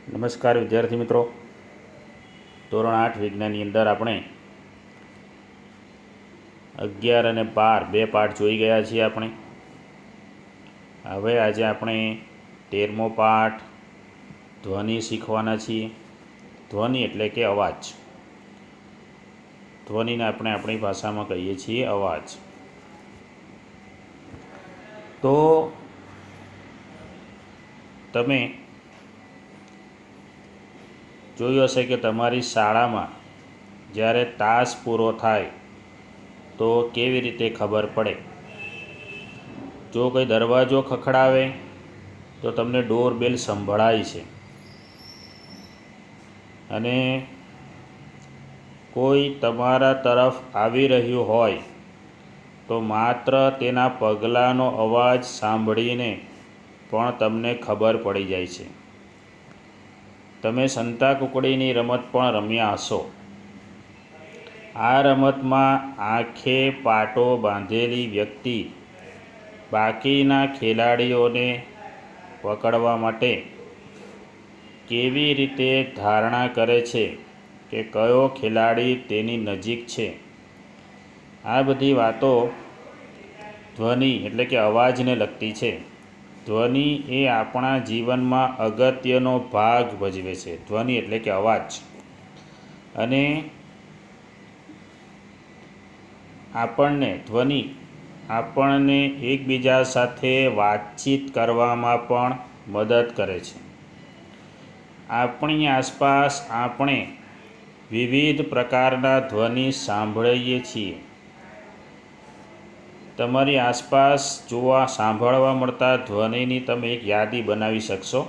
નમસ્કાર વિદ્યાર્થી મિત્રો, ધોરણ 8 વિજ્ઞાનની અંદર આપણે 11 અને 12 બે પાઠ જોઈ ગયા છીએ. હવે આજે આપણે 13મો પાઠ ધ્વનિ શીખવાના છીએ. ધ્વનિ એટલે કે અવાજ. ધ્વનિને આપણે આપણી ભાષામાં કહીએ છીએ અવાજ. તો તમે જોયું હશે કે તમારી શાળામાં જ્યારે તાસ પૂરો થાય તો કેવી રીતે ખબર પડે. જો કોઈ દરવાજો ખખડાવે તો તમને ડોરબેલ સંભળાય છે, અને કોઈ તમારા તરફ આવી રહ્યું હોય તો માત્ર તેના પગલાંનો અવાજ સાંભળીને પણ તમને ખબર પડી જાય છે. તમે સંતાકૂકડીની રમત પણ રમ્યા હશો. આ રમતમાં આંખે પાટો બાંધેલી વ્યક્તિ બાકીના ખેલાડીઓને પકડવા માટે કેવી રીતે ધારણા કરે છે કે કયો ખેલાડી તેની નજીક છે. આ બધી વાતો ધ્વનિ એટલે કે અવાજને લગતી છે. ધ્વનિ એ આપણા જીવનમાં અગત્યનો ભાગ ભજવે છે. ધ્વનિ એટલે કે અવાજ. અને આપણને એકબીજા સાથે વાતચીત કરવામાં પણ મદદ કરે છે. આપણી આસપાસ આપણે વિવિધ પ્રકારના ધ્વનિ સાંભળીએ છીએ. તમારી આસપાસ સાંભળવા મળતા ધ્વનિની તમે એક યાદી બનાવી શકશો.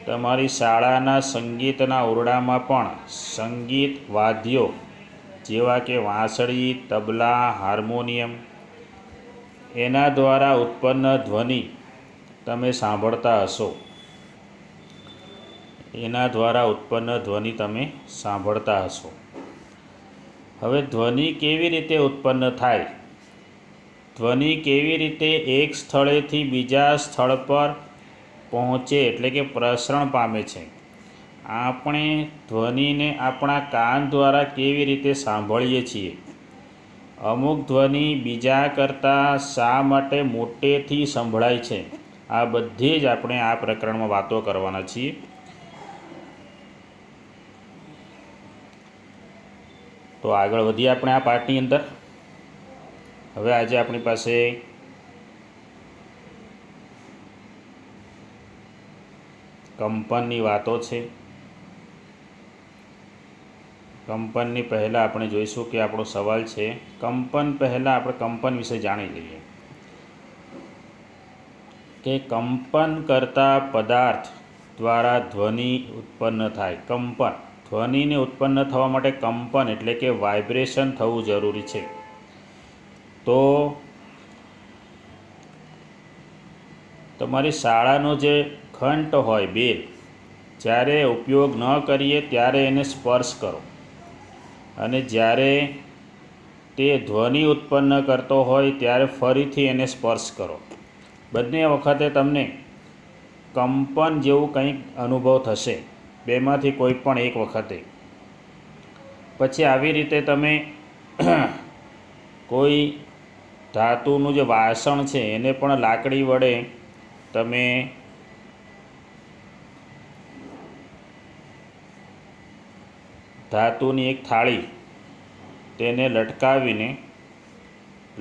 તમારી શાળાના સંગીતના ઓરડામાં પણ સંગીત વાદ્યો જેવા કે વાંસળી, તબલા, હાર્મોનિયમ એના દ્વારા ઉત્પન્ન ધ્વનિ તમે સાંભળતા હશો. હવે ધ્વનિ કેવી રીતે ઉત્પન્ન થાય? ધ્વનિ કેવી રીતે એક સ્થળેથી બીજા સ્થળ પર પહોંચે એટલે કે પ્રસરણ પામે છે? આપણે ધ્વનિને આપણા કાન દ્વારા કેવી રીતે સાંભળીએ છીએ? અમુક ધ્વનિ બીજા કરતાં શા માટે મોટેથી સંભળાય છે? આ બધી જ આપણે આ પ્રકરણમાં વાતો કરવાના છીએ. તો આગળ વધીએ આપણે આ પાઠની અંદર. હવે આજે આપણી પાસે કંપનની વાતો છે. કંપનની પહેલાં આપણે જોઈશું કે આપણો સવાલ છે કંપન. પહેલાં આપણે કંપન વિશે જાણી લઈએ કે કંપન કરતા પદાર્થ દ્વારા ધ્વનિ ઉત્પન્ન થાય. કંપન, ધ્વનિને ઉત્પન્ન થવા માટે કંપન એટલે કે વાઇબ્રેશન થવું જરૂરી છે. તો તમારી શાળાનો જે ઘંટ હોય, બેલ, જ્યારે ઉપયોગ ન કરીએ ત્યારે એને સ્પર્શ કરો, અને જ્યારે તે ધ્વનિ ઉત્પન્ન કરતો હોય ત્યારે ફરીથી એને સ્પર્શ કરો. બંને વખતે તમને કંપન જેવું કંઈક અનુભવ થશે, બેમાંથી કોઈ પણ એક વખતે. પછી આવી રીતે તમે કોઈ ધાતુનું જે વાસણ છે એને પણ લાકડી વડે તમે ધાતુની એક થાળી તેને લટકાવીને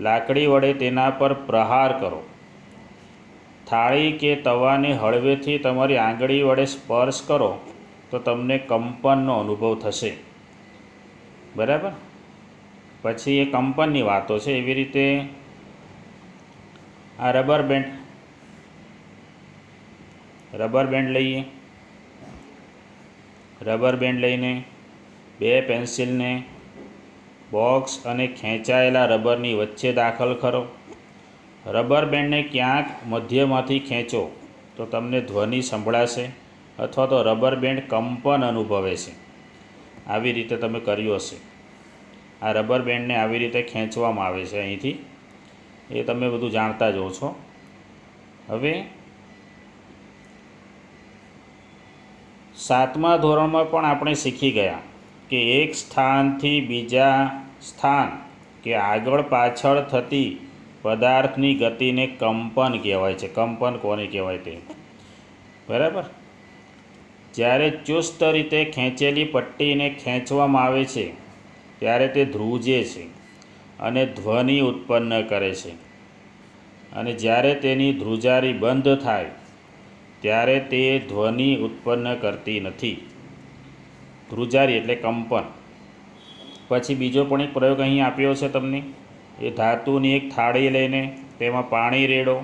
લાકડી વડે તેના પર પ્રહાર કરો. થાળી કે તવાને હળવેથી તમારી આંગળી વડે સ્પર્શ કરો તો તમને કંપનનો અનુભવ થશે. બરાબર? પછી એ કંપનની વાતો છે. એવી રીતે આ રબર બેન્ડ લઈએ. રબર બેન્ડ લઈને બે પેન્સિલને બોક્સ અને ખેંચાયેલા રબરની વચ્ચે દાખલ કરો. રબર બેન્ડને ક્યાંક મધ્યમાંથી ખેંચો તો તમને ધ્વનિ સંભળાશે, અથવા તો રબર બેન્ડ કંપન અનુભવે છે. આવી રીતે તમે કર્યું હશે. આ રબર બેન્ડને આવી રીતે ખેંચવામાં આવે છે અહીંથી. એ તમે બધું જાણતા જ હો છો. હવે સાતમા ધોરણમાં પણ આપણે શીખી ગયા કે એક સ્થાનથી બીજા સ્થાન કે આગળ પાછળ થતી પદાર્થની ગતિને કંપન કહેવાય છે. કંપન કોને કહેવાય તે, બરાબર. જ્યારે ચુસ્ત રીતે ખેંચેલી પટ્ટીને ખેંચવામાં આવે છે ત્યારે તે ધ્રુજે છે અને ધ્વનિ ઉત્પન્ન કરે છે, અને જ્યારે તેની ધ્રુજારી બંધ થાય ત્યારે તે ધ્વનિ ઉત્પન્ન કરતી નથી. ધ્રુજારી એટલે કંપન. પછી બીજો પણ એક પ્રયોગ અહીં આપ્યો છે તમને. એ ધાતુની એક થાળી લઈને તેમાં પાણી રેડો.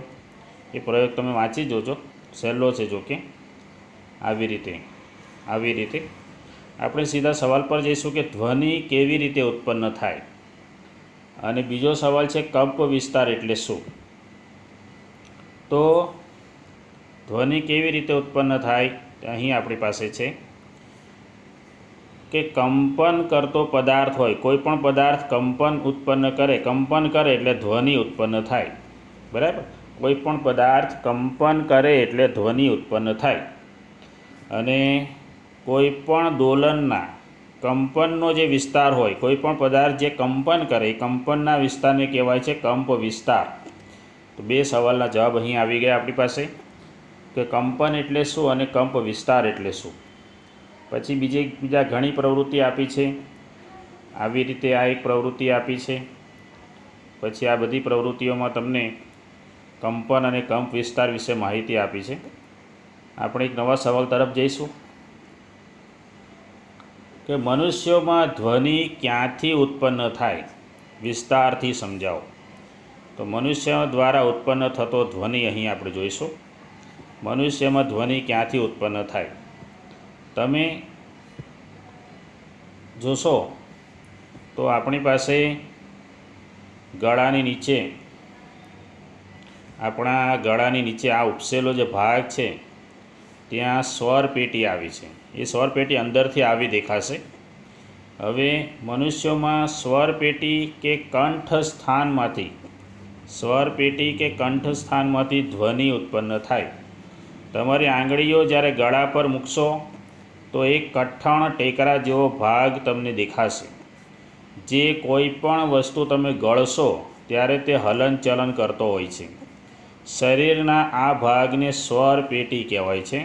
એ પ્રયોગ તમે વાંચી જોજો, સહેલો છે જોકે. આવી રીતે આપણે સીધા સવાલ પર જઈશું કે ધ્વનિ કેવી રીતે ઉત્પન્ન થાય. અને બીજો સવાલ છે કંપ વિસ્તાર એટલે શું. તો ધ્વનિ કેવી રીતે ઉત્પન્ન થાય, અહીં આપણી પાસે છે કે કંપન કરતો પદાર્થ હોય, કોઈ પણ પદાર્થ કંપન ઉત્પન્ન કરે, કંપન કરે એટલે ધ્વનિ ઉત્પન્ન થાય, બરાબર. કોઈ પણ પદાર્થ કંપન કરે એટલે ધ્વનિ ઉત્પન્ન થાય. અને કોઈ પણ દોલનના કંપનનો જે વિસ્તાર હોય, કોઈ પણ પદાર્થ જે કંપન કરે એ કંપનના વિસ્તારને કહેવાય છે કંપ વિસ્તાર. તો બે સવાલના જવાબ અહીં આવી ગયા આપણી પાસે કે કંપન એટલે શું અને કંપ વિસ્તાર એટલે શું. પછી બીજા ઘણી પ્રવૃત્તિ આપી છે. આવી રીતે આ એક પ્રવૃત્તિ આપી છે. પછી આ બધી પ્રવૃત્તિઓમાં તમને કંપન અને કંપ વિસ્તાર વિશે માહિતી આપી છે. આપણે એક નવા સવાલ તરફ જઈશું કે મનુષ્યોમાં ધ્વનિ ક્યાંથી ઉત્પન્ન થાય, વિસ્તારથી સમજાવો. તો મનુષ્ય દ્વારા ઉત્પન્ન થતો ધ્વનિ અહીં આપણે જોઈશું. મનુષ્યમાં ધ્વનિ ક્યાંથી ઉત્પન્ન થાય. તમે જોશો તો આપણી પાસે આપણા ગળાની નીચે આ ઉપસેલો જે ભાગ છે ત્યાં સ્વર પેટી આવી છે. એ સ્વર પેટી અંદરથી આવી દેખાશે. હવે મનુષ્યોમાં સ્વર પેટી કે કંઠ સ્થાનમાંથી ધ્વનિ ઉત્પન્ન થાય. તમારી આંગળીઓ જ્યારે ગળા પર મૂકશો તો એક કઠણ ટેકરા જેવો ભાગ તમને દેખાશે. જે કોઈ પણ વસ્તુ તમે ગળશો ત્યારે તે હલનચલન કરતો હોય છે. શરીરના આ ભાગને સ્વર પેટી કહેવાય છે.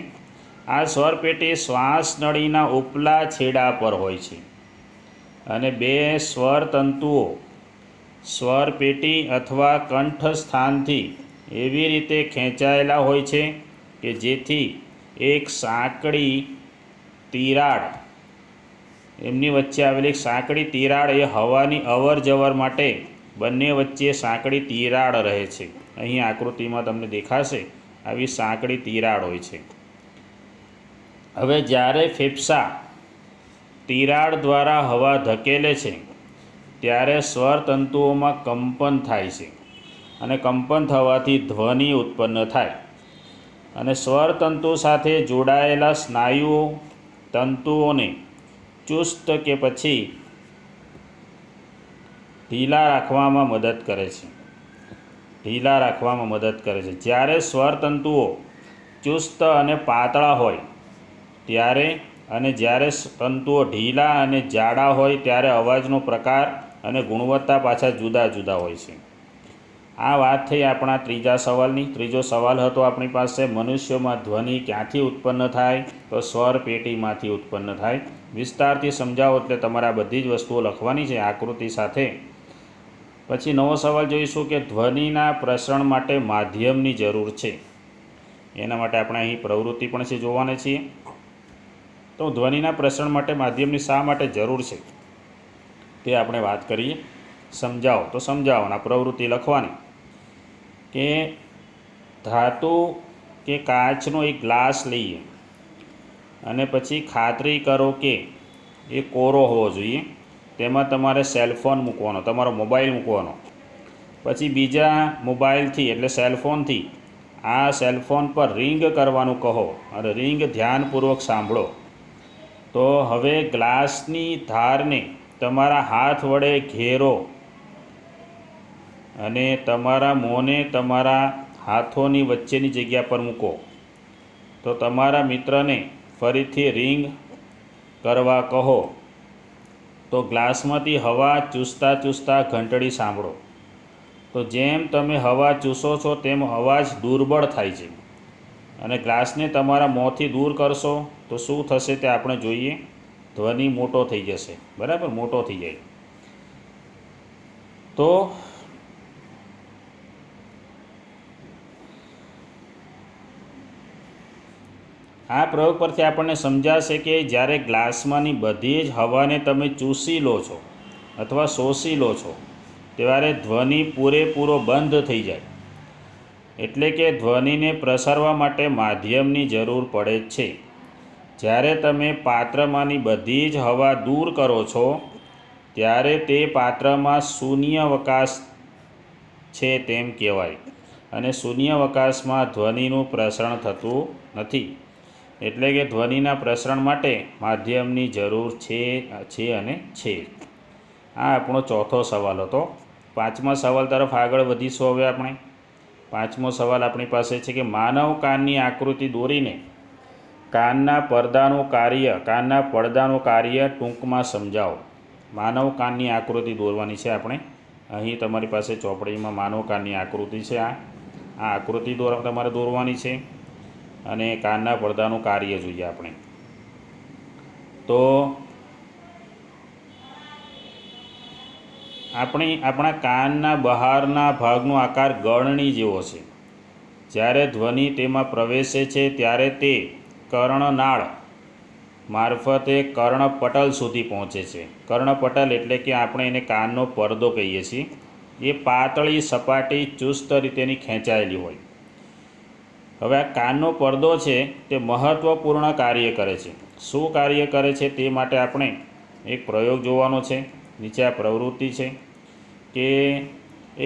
આ સ્વર પેટી શ્વાસ નળીના ઉપલા છેડા પર હોય છે, અને બે સ્વર તંતુઓ સ્વર પેટી અથવા કંઠ સ્થાનથી એવી રીતે ખેંચાયેલા હોય છે કે જેથી એક સાંકડી તિરાડ, એમની વચ્ચે આવેલી એક સાંકડી તિરાડ એ હવાની અવર જવર માટે બંને વચ્ચે સાંકડી તિરાડ રહે છે. અહીં આકૃતિમાં તમને દેખાશે આવી સાંકડી તિરાડ હોય છે. હવે જ્યારે ફેફસા તિરાડ દ્વારા હવા ધકેલે છે ત્યારે સ્વર તંતુઓમાં કંપન થાય છે, અને કંપન થવાથી ધ્વનિ ઉત્પન્ન થાય. અને સ્વર તંતુ સાથે જોડાયેલા સ્નાયુઓ તંતુઓને ચુસ્ત કે પછી ઢીલા રાખવામાં મદદ કરે છે. જ્યારે સ્વર તંતુઓ ચુસ્ત અને પાતળા હોય ત્યારે, અને જ્યારે તંતુઓ ઢીલા અને જાડા હોય ત્યારે અવાજનો પ્રકાર અને ગુણવત્તા પાછા જુદા જુદા હોય છે. આ વાત થઈ આપણા ત્રીજા સવાલની. ત્રીજો સવાલ હતો આપણી પાસે મનુષ્યોમાં ધ્વનિ ક્યાંથી ઉત્પન્ન થાય, તો સ્વર પેટીમાંથી ઉત્પન્ન થાય. વિસ્તારથી સમજાવો એટલે તમારે આ બધી જ વસ્તુઓ લખવાની છે આકૃતિ સાથે. પછી નવો સવાલ જોઈશું કે ધ્વનિના પ્રસરણ માટે માધ્યમની જરૂર છે. એના માટે આપણે અહીં પ્રવૃત્તિ પણ છે જોવાના છીએ. તો ધ્વનિના પ્રસરણ માટે માધ્યમની શા માટે જરૂર છે તે આપણે વાત કરીએ. સમજાવો તો સમજાવવાના પ્રવૃત્તિ લખવાની કે ધાતુ કે કાચનો એક ગ્લાસ લઈએ અને પછી ખાતરી કરો કે એ કોરો હોવો જોઈએ. તેમાં તમારે સેલફોન મૂકવાનો, તમારો મોબાઈલ મૂકવાનો. પછી બીજા મોબાઈલથી એટલે સેલફોનથી આ સેલફોન પર રિંગ કરવાનું કહો, અને રિંગ ધ્યાનપૂર્વક સાંભળો. તો હવે ગ્લાસની ધારને તમારા હાથ વડે ઘેરો અને તમારા મોંને તમારા હાથોની વચ્ચેની જગ્યા પર મૂકો. તો તમારા મિત્રને ફરીથી રિંગ કરવા કહો તો ગ્લાસમાંથી હવા ચૂસતા ચૂસતા ઘંટડી સાંભળો. તો જેમ તમે હવા ચૂસો છો તેમ અવાજ દુર્બળ થાય છે અને ગ્લાસને તમારા મોંથી દૂર કરશો તો શું થશે તે આપણે જોઈએ. ધ્વનિ મોટો થઈ જશે, બરાબર, મોટો થઈ જાય. તો આ પ્રયોગ પરથી આપણને સમજાશે કે જ્યારે ગ્લાસમાંની બધી જ હવાને તમે ચૂસી લો છો અથવા શોષી લો છો ત્યારે ધ્વનિ પૂરેપૂરો બંધ થઈ જાય. એટલે કે ધ્વનિને પ્રસારવા માટે માધ્યમની જરૂર પડે છે. જ્યારે તમે પાત્રમાંની બધી જ હવા દૂર કરો છો ત્યારે તે પાત્રમાં શૂન્યાવકાશ છે તેમ કહેવાય અને શૂન્યાવકાશમાં ધ્વનિનું પ્રસરણ થતું નથી. એટલે કે ધ્વનિના પ્રસરણ માટે માધ્યમની જરૂર છે અને છે. આ આપણો ચોથો સવાલ હતો. પાંચમા સવાલ તરફ આગળ વધીશું. હવે આપણે પાંચમો સવાલ આપણી પાસે છે કે માનવ કાનની આકૃતિ દોરીને કાનના પડદાનું કાર્ય ટૂંકમાં સમજાવો. માનવ કાનની આકૃતિ દોરવાની છે આપણે. અહીં તમારી પાસે ચોપડીમાં માનવ કાનની આકૃતિ છે. આ આકૃતિ તમારે દોરવાની છે અને કાનના પડદાનું કાર્ય જોઈએ આપણે. તો આપણા કાનના બહારના ભાગનો આકાર ગળણી જેવો છે. જ્યારે ધ્વનિ તેમાં પ્રવેશે છે ત્યારે તે કર્ણનાળ મારફતે કર્ણપટલ સુધી પહોંચે છે. કર્ણપટલ એટલે કે આપણે એને કાનનો પડદો કહીએ છીએ. એ પાતળી સપાટી ચુસ્ત રીતેની ખેંચાયેલી હોય. હવે આ કાનનો પડદો છે તે મહત્ત્વપૂર્ણ કાર્ય કરે છે. શું કાર્ય કરે છે તે માટે આપણે એક પ્રયોગ જોવાનો છે. નીચે આ પ્રવૃત્તિ છે કે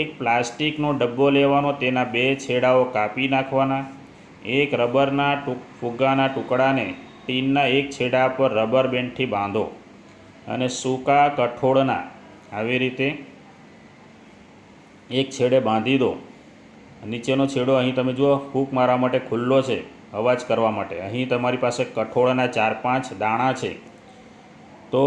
એક પ્લાસ્ટિકનો ડબ્બો લેવાનો, તેના 2 છેડાઓ કાપી નાખવાના, એક રબરના ફુગ્ગાના ટુકડાને ટીનના એક છેડા પર રબર બેન્ડથી બાંધો અને સૂકા કઠોળના આવી રીતે એક છેડે બાંધી દો. નીચેનો છેડો અહીં તમે જુઓ ફૂંક મારવા માટે ખુલ્લો છે, અવાજ કરવા માટે. અહીં તમારી પાસે કઠોળના 4-5 દાણા છે. તો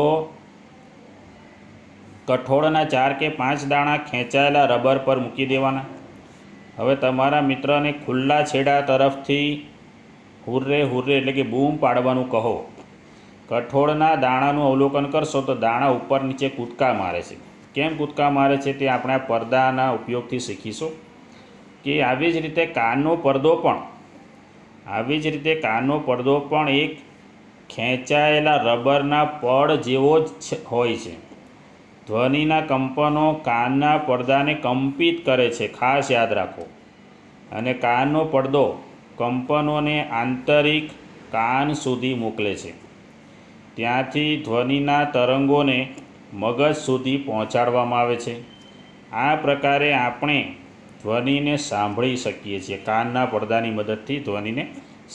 કઠોળના 4 કે 5 દાણા ખેંચાયેલા રબર પર મૂકી દેવાના. હવે તમારા મિત્રને ખુલ્લા છેડા તરફથી હુર્રે હુર્રે એટલે કે બૂમ પાડવાનું કહો. કઠોળના દાણાનું અવલોકન કરશો તો દાણા ઉપર નીચે કૂદકા મારે છે. કેમ કૂદકા મારે છે તે આપણે આ પડદાના ઉપયોગથી શીખીશું. કે આવી જ રીતે કાનનો પડદો પણ એક ખેંચાયેલા રબરના પડ જેવો જ હોય છે. ધ્વનિના કંપનો કાનના પડદાને કંપિત કરે છે, ખાસ યાદ રાખો. અને કાનનો પડદો કંપનોને આંતરિક કાન સુધી મોકલે છે. ત્યાંથી ધ્વનિના તરંગોને મગજ સુધી પહોંચાડવામાં આવે છે. આ પ્રકારે આપણે ધ્વનિને સાંભળી શકીએ છીએ. કાનના પડદાની મદદથી ધ્વનિને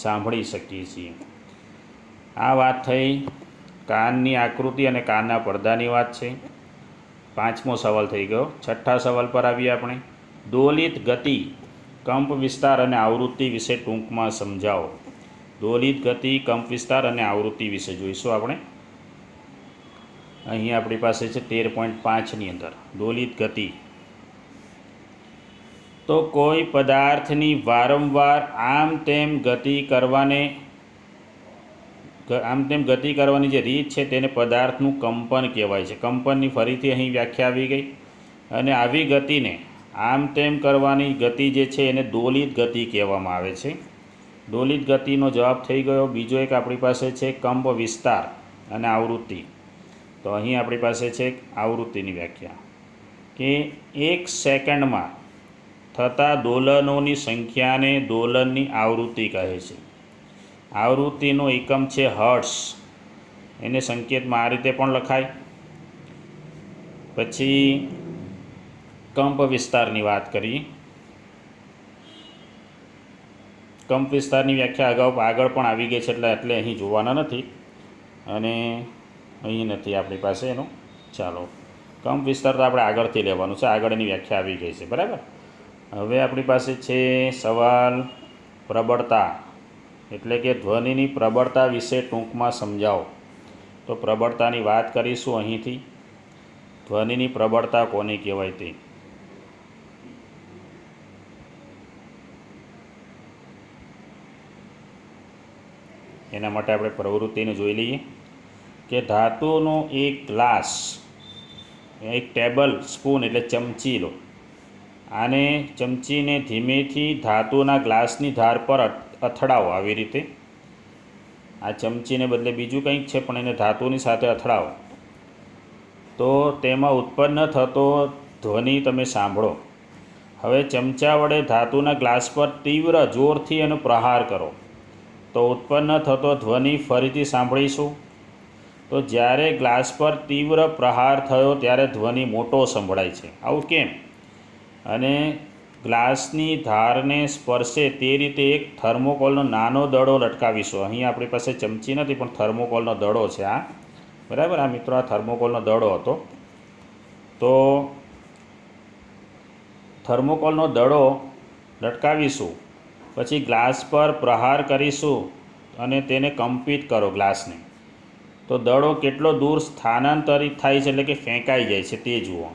સાંભળી શકીએ છીએ. આ વાત થઈ કાનની આકૃતિ અને કાનના પડદાની વાત છે. પાંચમો સવાલ થઈ ગયો. છઠ્ઠા સવાલ પર આવીએ આપણે. દોલિત ગતિ, કંપ વિસ્તાર અને આવૃત્તિ વિશે ટૂંકમાં સમજાવો. દોલિત ગતિ, કંપ વિસ્તાર અને આવૃત્તિ વિશે જોઈશું આપણે. અહીં આપણી પાસે છે 13.5ની અંદર દોલિત ગતિ. તો કોઈ પદાર્થની વારંવાર આમ તેમ ગતિ કરવાની જે રીત છે તેને પદાર્થનું કંપન કહેવાય છે. કંપનની ફરીથી અહીં વ્યાખ્યા આવી ગઈ. અને આવી ગતિને આમ તેમ કરવાની ગતિ જે છે એને દોલિત ગતિ કહેવામાં આવે છે. દોલિત ગતિનો જવાબ થઈ ગયો. બીજો એક આપણી પાસે છે કંપ વિસ્તાર અને આવૃત્તિ. તો અહીં આપણી પાસે છે આવૃત્તિની વ્યાખ્યા કે 1 સેકન્ડમાં થતા દોલનોની સંખ્યાને દોલનની આવૃત્તિ કહે છે. આવૃત્તિનો એકમ છે હર્ટ્ઝ. એને સંકેતમાં આ રીતે પણ લખાય. પછી કંપ વિસ્તારની વાત કરીએ. કંપ વિસ્તારની વ્યાખ્યા આગળ પણ આવી ગઈ છે એટલે અહીં જોવાના નથી અને અહીં નથી આપણી પાસે એનો. ચાલો, કંપ વિસ્તાર તો આપણે આગળથી લેવાનું છે. આગળની વ્યાખ્યા આવી ગઈ છે, બરાબર. હવે આપણી પાસે છે સવાલ પ્રબળતા એટલે કે ધ્વનિની પ્રબળતા વિશે ટૂંકમાં સમજાવો. તો પ્રબળતાની વાત કરીશું અહીંથી. ધ્વનિની પ્રબળતા કોને કહેવાય તે. એના માટે આપણે પ્રવૃત્તિને જોઈ લઈએ કે ધાતુનો એક ગ્લાસ, એક ટેબલ સ્પૂન એટલે ચમચી લો. આને ચમચીને ધીમેથી ધાતુના ગ્લાસની ધાર પર અથડાવો. આવી રીતે આ ચમચીને બદલે બીજું કંઈક છે પણ એને ધાતુની સાથે અથડાવો તો તેમાં ઉત્પન્ન થતો ધ્વનિ તમે સાંભળો. હવે ચમચા વડે ધાતુના ગ્લાસ પર તીવ્ર જોરથી એનો પ્રહાર કરો તો ઉત્પન્ન થતો ધ્વનિ ફરીથી સાંભળીશું. તો જ્યારે ગ્લાસ પર તીવ્ર પ્રહાર થયો ત્યારે ધ્વનિ મોટો સંભળાય છે. આવું કેમ? અને ગ્લાસની ધારને સ્પર્શે તે રીતે એક થર્મોકોલનો નાનો દડો લટકાવીશું. અહીં આપણી પાસે ચમચી નથી પણ થર્મોકોલનો દડો છે આ, બરાબર. આ મિત્રો આ થર્મોકોલનો દડો હતો. તો થર્મોકોલનો દડો લટકાવીશું, પછી ગ્લાસ પર પ્રહાર કરીશું અને તેને કંપિત કરો ગ્લાસને. તો દડો કેટલો દૂર સ્થાનાંતરિત થાય છે એટલે કે ફેંકાઈ જાય છે તે જુઓ.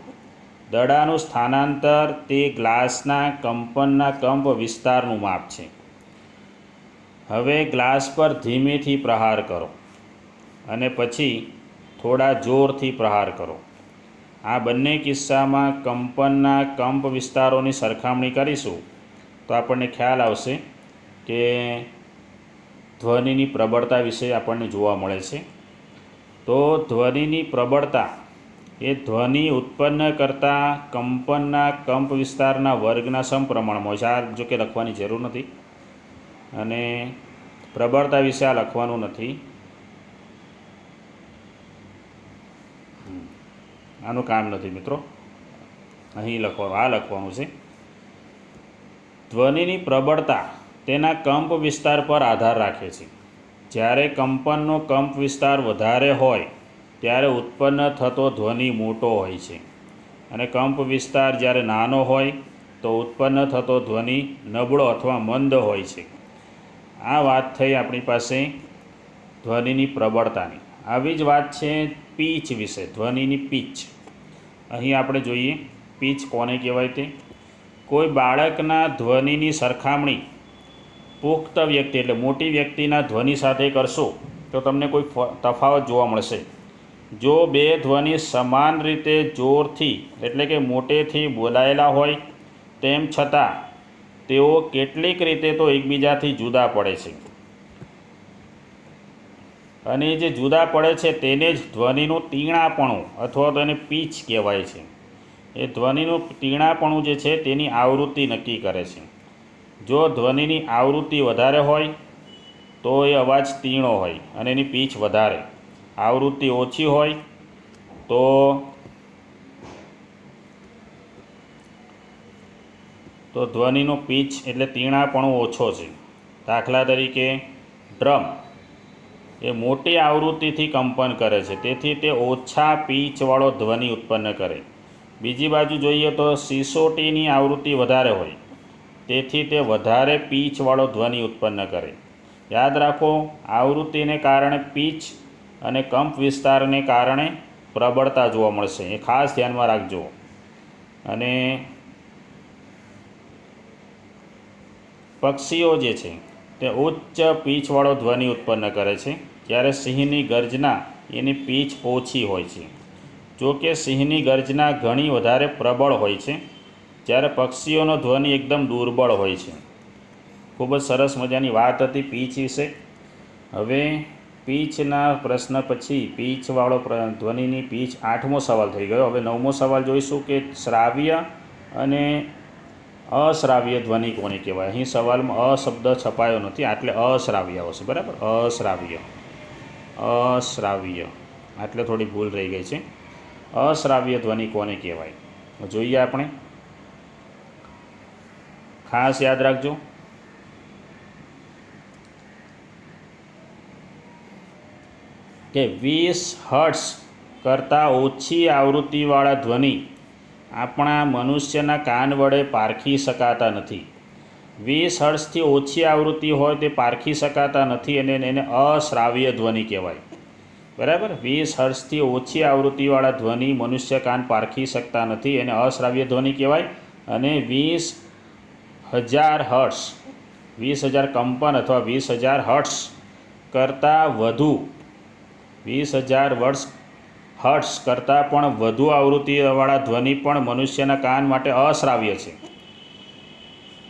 દડાનું સ્થાનાંતર તે ગ્લાસના કંપનના કંપ વિસ્તારનું માપ છે. હવે ગ્લાસ પર ધીમેથી પ્રહાર કરો અને પછી થોડા જોરથી પ્રહાર કરો. આ બંને કિસ્સામાં કંપનના કંપ વિસ્તારોની સરખામણી કરીશું તો આપણને ખ્યાલ આવશે કે ધ્વનિની પ્રબળતા વિશે આપણને જોવા મળે છે. તો ધ્વનિની પ્રબળતા એ ધ્વનિ ઉત્પન્ન કરતા કંપનના કંપ વિસ્તારના વર્ગના સમપ્રમાણમાં હોય છે. આ જો કે લખવાની જરૂર નથી અને પ્રબળતા વિશે આ લખવાનું નથી. આનું કામ નથી મિત્રો, અહીં લખવાનું છે. ધ્વનિની પ્રબળતા તેના કંપ વિસ્તાર પર આધાર રાખે છે. જ્યારે કંપનનો કંપ વિસ્તાર વધારે હોય ત્યારે ઉત્પન્ન થતો ધ્વનિ મોટો હોય છે અને કંપ વિસ્તાર જ્યારે નાનો હોય તો ઉત્પન્ન થતો ધ્વનિ નબળો અથવા મંદ હોય છે. આ વાત થઈ આપણી પાસે ધ્વનિની પ્રબળતાની. આવી જ વાત છે પીચ વિશે, ધ્વનિની પીચ. અહીં આપણે જોઈએ પીચ કોને કહેવાય તે. કોઈ બાળકના ધ્વનિની સરખામણી પુખ્ત વ્યક્તિ એટલે મોટી વ્યક્તિના ધ્વનિ સાથે કરશો તો તમને કોઈ તફાવત જોવા મળશે. જો બે ધ્વનિ સમાન રીતે જોરથી એટલે કે મોટેથી બોલાયેલા હોય તેમ છતાં તેઓ કેટલીક રીતે તો એકબીજાથી જુદા પડે છે અને જે જુદા પડે છે તેને જ ધ્વનિનું તીણાપણું અથવા તો એને પીચ કહેવાય છે. એ ધ્વનિનું તીણાપણું જે છે તેની આવૃત્તિ નક્કી કરે છે. જો ધ્વનિની આવૃત્તિ વધારે હોય તો એ અવાજ તીણો હોય અને એની પીચ વધારે. આવૃત્તિ ઓછી હોય તો ધ્વનિનો પીચ એટલે તીણાપણું ઓછો છે. દાખલા તરીકે ડ્રમ એ મોટી આવૃત્તિથી કંપન કરે છે તેથી તે ઓછા પીચવાળો ધ્વનિ ઉત્પન્ન કરે. બીજી બાજુ જોઈએ તો સિસોટીની આવૃત્તિ વધારે હોય તેથી તે વધારે પીચવાળો ધ્વનિ ઉત્પન્ન કરે. યાદ રાખો, આવૃત્તિને કારણે પીચ અને કંપ વિસ્તારને કારણે પ્રબળતા જોવા મળશે. એ ખાસ ધ્યાનમાં રાખજો. અને પક્ષીઓ જે છે તે ઉચ્ચ પીચવાળો ધ્વનિ ઉત્પન્ન કરે છે જ્યારે સિંહની ગર્જના એની પીચ ઓછી હોય છે. જો કે સિંહની ગર્જના ઘણી વધારે પ્રબળ હોય છે જ્યારે પક્ષીઓનો ધ્વનિ એકદમ દુર્બળ હોય છે. ખૂબ જ સરસ મજાની વાત હતી પીચ વિશે. હવે પીચના પ્રશ્ન પછી પીચવાળો ધ્વનિની પીચ 8મો સવાલ થઈ ગયો. હવે 9મો સવાલ જોઈશું કે શ્રાવ્ય અને અશ્રાવ્ય ધ્વનિ કોને કહેવાય. અહીં સવાલમાં અ શબ્દ છપાયો નથી એટલે અશ્રાવ્ય આવશે, બરાબર. અશ્રાવ્ય એટલે થોડી ભૂલ રહી ગઈ છે. અશ્રાવ્ય ધ્વનિ કોને કહેવાય જોઈએ આપણે. ખાસ યાદ રાખજો. કે 20 હર્ટ્ઝ કરતાં ઓછી આવૃત્તિવાળા ધ્વનિ આપણા મનુષ્યના કાન વડે પારખી શકાતા નથી. 20 હર્ટ્ઝથી ઓછી આવૃત્તિ હોય તે પારખી શકાતા નથી અને એને અશ્રાવ્ય ધ્વનિ કહેવાય. બરાબર. 20 હર્ટ્ઝથી ઓછી આવૃત્તિવાળા ધ્વનિ મનુષ્ય કાન પારખી શકતા નથી, એને અશ્રાવ્ય ધ્વનિ કહેવાય. અને 20,000 હર્ટ્ઝ, 20,000 કંપન અથવા 20,000 હર્ટ્ઝ કરતાં વધુ, 20,000 હર્ટ્ઝ કરતાં પણ વધુ આવૃત્તિવાળા ધ્વનિ પણ મનુષ્યના કાન માટે અશ્રાવ્ય છે.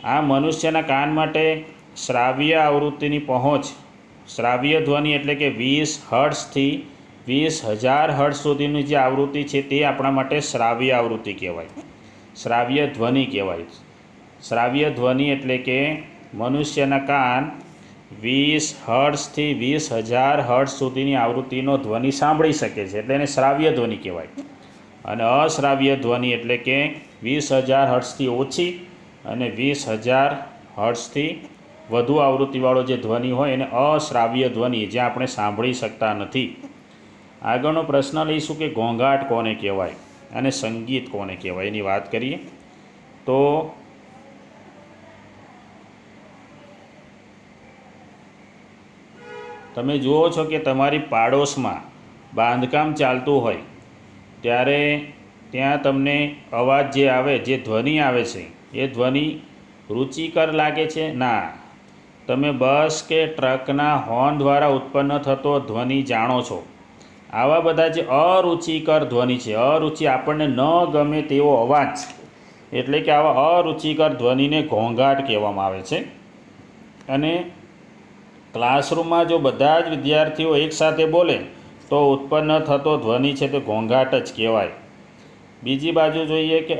આ મનુષ્યના કાન માટે શ્રાવ્ય આવૃત્તિની પહોંચ, શ્રાવ્ય ધ્વનિ એટલે કે 20 હર્ટ્ઝથી 20,000 હર્ટ્ઝ સુધીની જે આવૃત્તિ છે તે આપણા માટે શ્રાવ્ય આવૃત્તિ કહેવાય, શ્રાવ્ય ધ્વનિ કહેવાય. શ્રાવ્ય ધ્વનિ એટલે કે મનુષ્યના કાન 20 હર્ટ્ઝથી 20,000 હર્ટ્ઝ સુધીની આવૃત્તિનો ધ્વનિ સાંભળી શકે છે, એટલે એને શ્રાવ્ય ધ્વનિ કહેવાય. અને અશ્રાવ્ય ધ્વનિ એટલે કે 20,000 હર્ટ્ઝથી ઓછી અને 20,000 હર્ટ્ઝથી વધુ આવૃત્તિવાળો જે ધ્વનિ હોય એને અશ્રાવ્ય ધ્વનિ, જે આપણે સાંભળી શકતા નથી. આગળનો પ્રશ્ન લઈશું કે ઘોંઘાટ કોને કહેવાય અને સંગીત કોને કહેવાય, એની વાત કરીએ. તો તમે જુઓ છો કે તમારી પાડોશમાં બાંધકામ ચાલતું હોય ત્યારે ત્યાં તમને અવાજ જે આવે, જે ધ્વનિ આવે છે, એ ધ્વનિ રુચિકર લાગે છે? ના. તમે બસ કે ટ્રકના હોર્ન દ્વારા ઉત્પન્ન થતો ધ્વનિ જાણો છો. આવા બધા જે અરુચિકર ધ્વનિ છે, અરુચિ, આપણને ન ગમે તેવો અવાજ, એટલે કે આવા અરુચિકર ધ્વનિને ઘોંઘાટ કહેવામાં આવે છે. અને ક્લાસરૂમમાં જો બધા જ વિદ્યાર્થીઓ એકસાથે બોલે તો ઉત્પન્ન થતો ધ્વનિ છે તે ઘોંઘાટ જ કહેવાય. બીજી બાજુ જોઈએ કે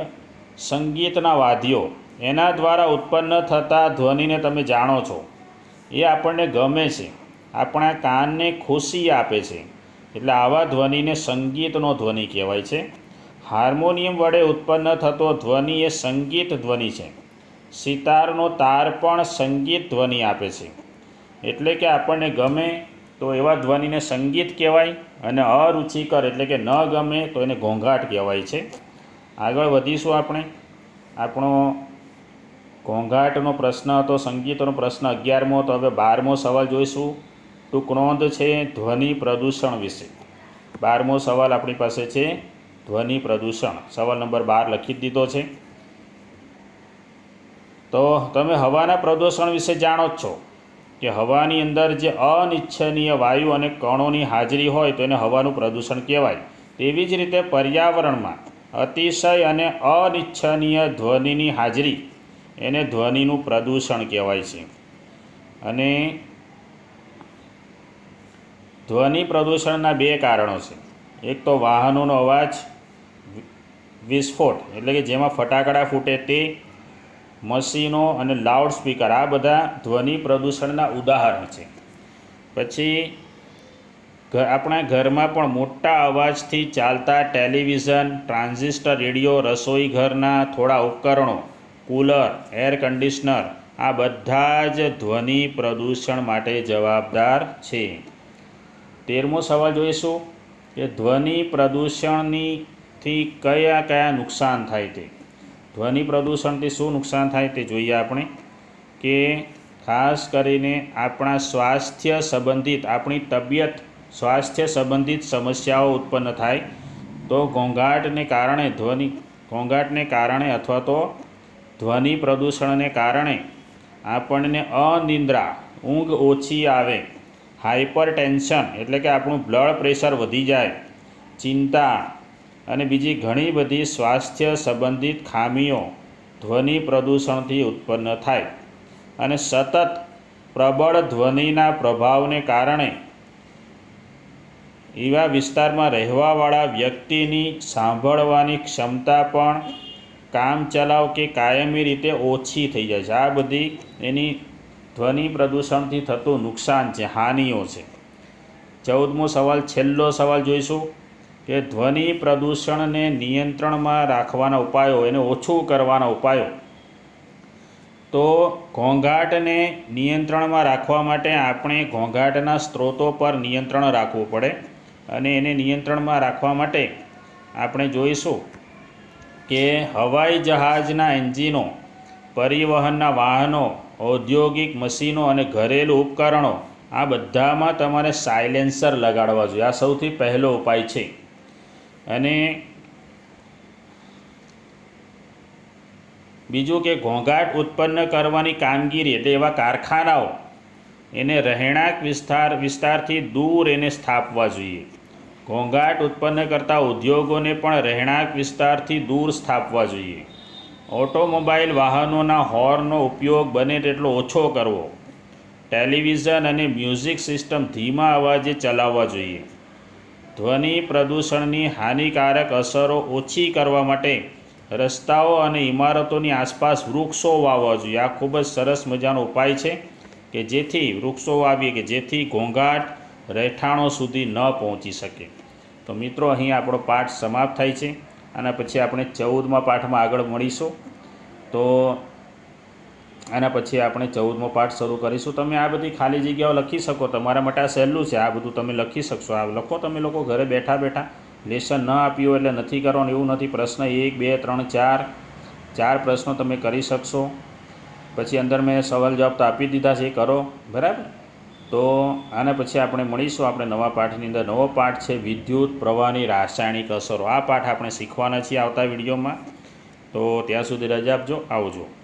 સંગીતના વાદ્યો, એના દ્વારા ઉત્પન્ન થતા ધ્વનિને તમે જાણો છો, એ આપણને ગમે છે, આપણા કાનને ખુશી આપે છે, એટલે આવા ધ્વનિને સંગીતનો ધ્વનિ કહેવાય છે. હાર્મોનિયમ વડે ઉત્પન્ન થતો ધ્વનિ એ સંગીત ધ્વનિ છે. સિતારનો તાર પણ સંગીત ધ્વનિ આપે છે, એટલે કે આપણને ગમે તો એવા ધ્વનિને સંગીત કહેવાય, અને અરુચિકર એટલે કે ન ગમે તો એને ઘોંઘાટ કહેવાય છે. આગળ વધીશું આપણે. આપણો ઘોંઘાટનો પ્રશ્ન હતો, સંગીતનો પ્રશ્ન 11મો. તો હવે 12મો સવાલ જોઈશું. ટૂંક નોંધ છે ધ્વનિ પ્રદૂષણ વિશે. 12મો સવાલ આપણી પાસે છે ધ્વનિ પ્રદૂષણ. સવાલ નંબર 12 લખી જ દીધો છે. તો તમે હવાના પ્રદૂષણ વિશે જાણો જ છો કે હવાની અંદર જે અનિચ્છનીય વાયુ અને કણોની હાજરી હોય તો એને હવાનું પ્રદૂષણ કહેવાય. તેવી જ રીતે પર્યાવરણમાં અતિશય અને અનિચ્છનીય ધ્વનિની હાજરી, એને ધ્વનિનું પ્રદૂષણ કહેવાય છે. અને ધ્વનિ પ્રદૂષણના બે કારણો છે. એક તો વાહનોનો અવાજ, વિસ્ફોટ એટલે કે જેમાં ફટાકડા ફૂટે તે, મશીનો અને લાઉડસ્પીકર, આ બધા ધ્વનિ પ્રદૂષણના ઉદાહરણ છે. પછી આપણા ઘરમાં પણ મોટા અવાજથી ચાલતા ટેલિવિઝન, ટ્રાન્ઝિસ્ટર રેડિયો, રસોઈ ઘરના થોડા ઉપકરણો, કૂલર, એર કન્ડિશનર, આ બધા જ ધ્વનિ પ્રદૂષણ માટે જવાબદાર છે. 13મો સવાલ જોઈશું કે ધ્વનિ પ્રદૂષણથી કયા કયા નુકસાન થાય તે. ધ્વનિ પ્રદૂષણથી શું નુકસાન થાય તે જોઈએ આપણે. કે ખાસ કરીને આપણા સ્વાસ્થ્ય સંબંધિત, આપણી તબિયત, સ્વાસ્થ્ય સંબંધિત સમસ્યાઓ ઉત્પન્ન થાય. તો ઘોંઘાટને કારણે અથવા તો ધ્વનિ પ્રદૂષણને કારણે આપણને અનિદ્રા, ઊંઘ ઓછી આવે, હાઇપર ટેન્શન એટલે કે આપણું બ્લડ પ્રેશર વધી જાય, ચિંતા અને બીજી ઘણી બધી સ્વાસ્થ્ય સંબંધિત ખામીઓ ધ્વનિ પ્રદૂષણથી ઉત્પન્ન થાય. અને સતત પ્રબળ ધ્વનિના પ્રભાવને કારણે એવા વિસ્તારમાં રહેવાવાળા વ્યક્તિની સાંભળવાની ક્ષમતા પણ કામચલાઉ કે કાયમી રીતે ઓછી થઈ જાય છે. આ બધી એની ધ્વનિ પ્રદૂષણથી થતું નુકસાન છે, હાનિઓ છે. 14મો સવાલ, છેલ્લો સવાલ જોઈશું કે ધ્વનિ પ્રદૂષણને નિયંત્રણમાં રાખવાના ઉપાયો, એને ઓછું કરવાના ઉપાયો. તો ઘોંઘાટને નિયંત્રણમાં રાખવા માટે આપણે ઘોંઘાટના સ્ત્રોતો પર નિયંત્રણ રાખવું પડે. અને એને નિયંત્રણમાં રાખવા માટે આપણે જોઈશું કે હવાઈ જહાજના એન્જિનો પરિવહનના વાહનો, ઔદ્યોગિક મશીનો અને ઘરેલું ઉપકરણો આ બધામાં તમારે સાયલેન્સર લગાડવા જોઈએ. આ સૌથી પહેલો ઉપાય છે. અને બીજું કે ઘોંઘાટ ઉત્પન્ન કરવાની કામગીરી એટલે એવા કારખાનાઓ એને રહેણાંક વિસ્તારથી દૂર એને સ્થાપવા જોઈએ. ઘોંઘાટ ઉત્પન્ન કરતા ઉદ્યોગોને પણ રહેણાંક વિસ્તારથી દૂર સ્થાપવા જોઈએ. ઓટોમોબાઈલ વાહનોના હોર્નનો ઉપયોગ બને તેટલો ઓછો કરવો. ટેલિવિઝન અને મ્યુઝિક સિસ્ટમ ધીમા અવાજે ચલાવવા જોઈએ. ધ્વનિ પ્રદૂષણની હાનિકારક અસરો ઓછી કરવા માટે રસ્તાઓ અને ઇમારતોની આસપાસ વૃક્ષો વાવવા જોઈએ. આ ખૂબ જ સરસ મજાનો ઉપાય છે કે જેથી વૃક્ષો વાવીએ કે જેથી ઘોંઘાટ રહેઠાણો સુધી ન પહોંચી શકે. તો મિત્રો, અહીં આપણો પાઠ સમાપ્ત થાય છે. આના પછી આપણે 14મા પાઠમાં આગળ મળીશું. તો આના પછી આપણે 14મો પાઠ શરૂ કરીશું. તમે આ બધી ખાલી જગ્યાઓ લખી શકો. તમારા માટે આ સહેલું છે. આ બધું તમે લખી શકશો. આ લખો તમે લોકો ઘરે બેઠા બેઠા. લેસન ન આપ્યું એટલે નથી કરવાનું એવું નથી. પ્રશ્ન 1, 2, 3, 4 પ્રશ્નો તમે કરી શકશો. પછી અંદર મેં સવાલ જવાબ તો આપી દીધા છે, એ કરો. બરાબર. તો આના પછી આપણે મળીશું આપણે નવા પાઠની અંદર. નવો પાઠ છે વિદ્યુત પ્રવાહની રાસાયણિક અસરો. આ પાઠ આપણે શીખવાના છીએ આવતા વિડીયોમાં. તો ત્યાં સુધી રજા આપજો. આવજો.